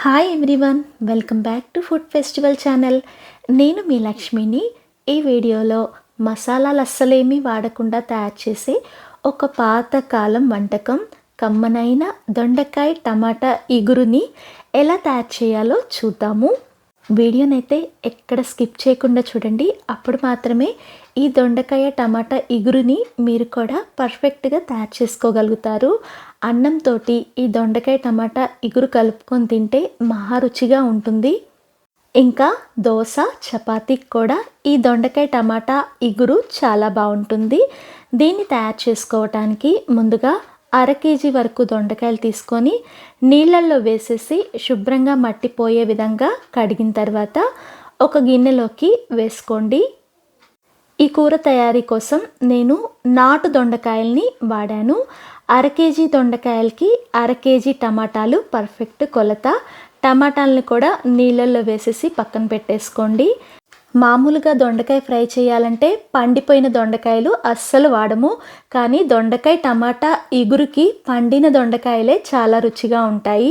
Hi everyone, welcome back to food festival channel. నేను మీ లక్ష్మిని. ఈ వీడియోలో మసాలాలు అస్సలేమీ వాడకుండా తయారు చేసే ఒక పాతకాలం వంటకం కమ్మనైన దొండకాయ టమాటా ఇగురుని ఎలా తయారు చేయాలో చూద్దాము. వీడియోనైతే ఎక్కడ స్కిప్ చేయకుండా చూడండి. అప్పుడు మాత్రమే ఈ దొండకాయ టమాటా ఇగురుని మీరు కూడా పర్ఫెక్ట్గా తయారు చేసుకోగలుగుతారు. అన్నంతో ఈ దొండకాయ టమాటా ఇగురు కలుపుకొని తింటే మహా రుచిగా ఉంటుంది. ఇంకా దోశ చపాతీకి కూడా ఈ దొండకాయ టమాటా ఇగురు చాలా బాగుంటుంది. దీన్ని తయారు చేసుకోవటానికి ముందుగా 1/2 కేజీ వరకు దొండకాయలు తీసుకొని నీళ్ళల్లో వేసేసి శుభ్రంగా మట్టిపోయే విధంగా కడిగిన తర్వాత ఒక గిన్నెలోకి వేసుకోండి. ఈ కూర తయారీ కోసం నేను నాటు దొండకాయల్ని వాడాను. 1/2 కేజీ దొండకాయలకి 1/2 కేజీ టమాటాలు పర్ఫెక్ట్ కొలత. టమాటాలను కూడా నీళ్ళల్లో వేసేసి పక్కన పెట్టేసుకోండి. మామూలుగా దొండకాయ ఫ్రై చేయాలంటే పండిపోయిన దొండకాయలు అస్సలు వాడము. కానీ దొండకాయ టమాటా ఇగురుకి పండిన దొండకాయలే చాలా రుచిగా ఉంటాయి.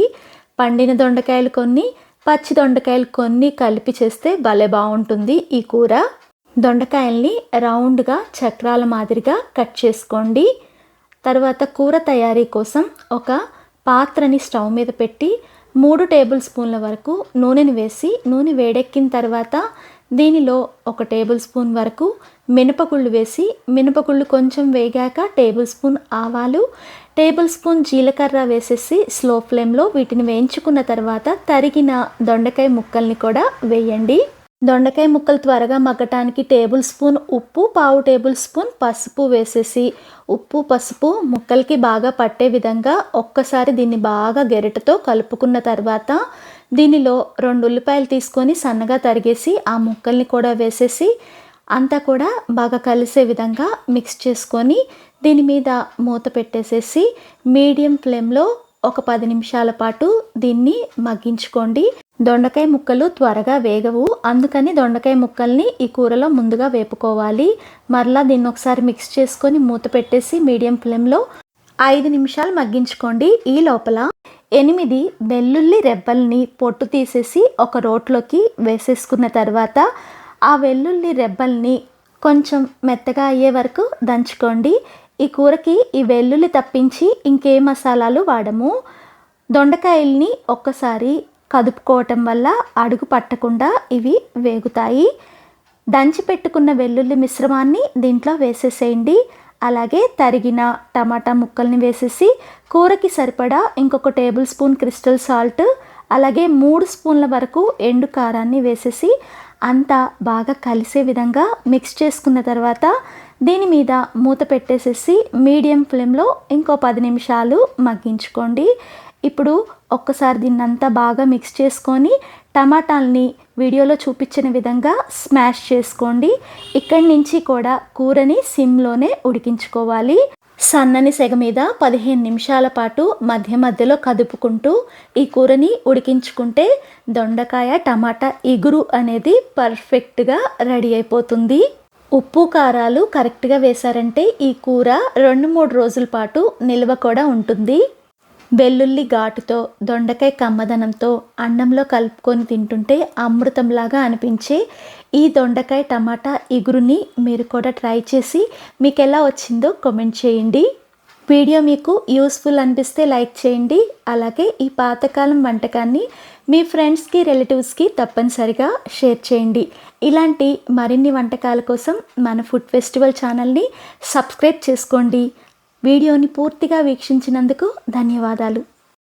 పండిన దొండకాయలు కొన్ని, పచ్చి దొండకాయలు కొన్ని కలిపి చేస్తే భలే బాగుంటుంది ఈ కూర. దొండకాయల్ని రౌండ్గా చక్రాల మాదిరిగా కట్ చేసుకోండి. తర్వాత కూర తయారీ కోసం ఒక పాత్రని స్టవ్ మీద పెట్టి 3 టేబుల్ స్పూన్ల వరకు నూనెని వేసి నూనె వేడెక్కిన తర్వాత దీనిలో 1 టేబుల్ స్పూన్ వరకు మినపగుళ్ళు వేసి మినపగుళ్ళు కొంచెం వేగాక టేబుల్ స్పూన్ ఆవాలు, టేబుల్ స్పూన్ జీలకర్ర వేసేసి స్లో ఫ్లేమ్లో వీటిని వేయించుకున్న తర్వాత తరిగిన దొండకాయ ముక్కల్ని కూడా వేయండి. దొండకాయ ముక్కలు త్వరగా మగ్గటానికి టేబుల్ స్పూన్ ఉప్పు, 1/2 టేబుల్ స్పూన్ పసుపు వేసేసి ఉప్పు పసుపు ముక్కలకి బాగా పట్టే విధంగా ఒక్కసారి దీన్ని బాగా గెరిటతో కలుపుకున్న తర్వాత దీనిలో 2 ఉల్లిపాయలు తీసుకొని సన్నగా తరిగేసి ఆ ముక్కల్ని కూడా వేసేసి అంతా కూడా బాగా కలిసే విధంగా మిక్స్ చేసుకొని దీని మీద మూత పెట్టేసేసి మీడియం ఫ్లేమ్లో ఒక 10 నిమిషాల పాటు దీన్ని మగ్గించుకోండి. దొండకాయ ముక్కలు త్వరగా వేగవు, అందుకని దొండకాయ ముక్కల్ని ఈ కూరలో ముందుగా వేపుకోవాలి. మరలా దీన్ని ఒకసారి మిక్స్ చేసుకొని మూత పెట్టేసి మీడియం ఫ్లేమ్లో 5 నిమిషాలు మగ్గించుకోండి. ఈ లోపల 8 వెల్లుల్లి రెబ్బల్ని పొట్టు తీసేసి ఒక రోట్లోకి వేసేసుకున్న తర్వాత ఆ వెల్లుల్లి రెబ్బల్ని కొంచెం మెత్తగా అయ్యే వరకు దంచుకోండి. ఈ కూరకి ఈ వెల్లుల్లి తప్పించి ఇంకే మసాలాలు వాడము. దొండకాయల్ని ఒక్కసారి కదుపుకోవటం వల్ల అడుగు పట్టకుండా ఇవి వేగుతాయి. దంచి పెట్టుకున్న వెల్లుల్లి మిశ్రమాన్ని దీంట్లో వేసేసేయండి. అలాగే తరిగిన టమాటా ముక్కల్ని వేసేసి కూరకి సరిపడా ఇంకొక టేబుల్ స్పూన్ క్రిస్టల్ సాల్ట్, అలాగే 3 స్పూన్ల వరకు ఎండు కారాన్ని వేసేసి అంతా బాగా కలిసే విధంగా మిక్స్ చేసుకున్న తర్వాత దీని మీద మూత పెట్టేసేసి మీడియం ఫ్లేమ్లో ఇంకో 10 నిమిషాలు మగ్గించుకోండి. ఇప్పుడు ఒక్కసారి దీన్నంతా బాగా మిక్స్ చేసుకొని టమాటాలని వీడియోలో చూపించిన విధంగా స్మాష్ చేసుకోండి. ఇక్కడి నుంచి కూడా కూరని సిమ్లోనే ఉడికించుకోవాలి. సన్నని సెగ మీద 15 నిమిషాల పాటు మధ్య మధ్యలో కదుపుకుంటూ ఈ కూరని ఉడికించుకుంటే దొండకాయ టమాటా ఇగురు అనేది పర్ఫెక్ట్గా రెడీ అయిపోతుంది. ఉప్పు కారాలు కరెక్ట్గా వేశారంటే ఈ కూర 2-3 రోజుల పాటు నిల్వ కూడా ఉంటుంది. వెల్లుల్లి ఘాటుతో దొండకాయ కమ్మదనంతో అన్నంలో కలుపుకొని తింటుంటే అమృతంలాగా అనిపించే ఈ దొండకాయ టమాటా ఇగురుని మీరు కూడా ట్రై చేసి మీకు ఎలా వచ్చిందో కామెంట్ చేయండి. వీడియో మీకు యూస్ఫుల్ అనిపిస్తే లైక్ చేయండి. అలాగే ఈ పాతకాలం వంటకాన్ని మీ ఫ్రెండ్స్కి రిలేటివ్స్కి తప్పనిసరిగా షేర్ చేయండి. ఇలాంటి మరిన్ని వంటకాల కోసం మన ఫుడ్ ఫెస్టివల్ ఛానల్ని సబ్స్క్రైబ్ చేసుకోండి. వీడియోని పూర్తిగా వీక్షించినందుకు ధన్యవాదాలు.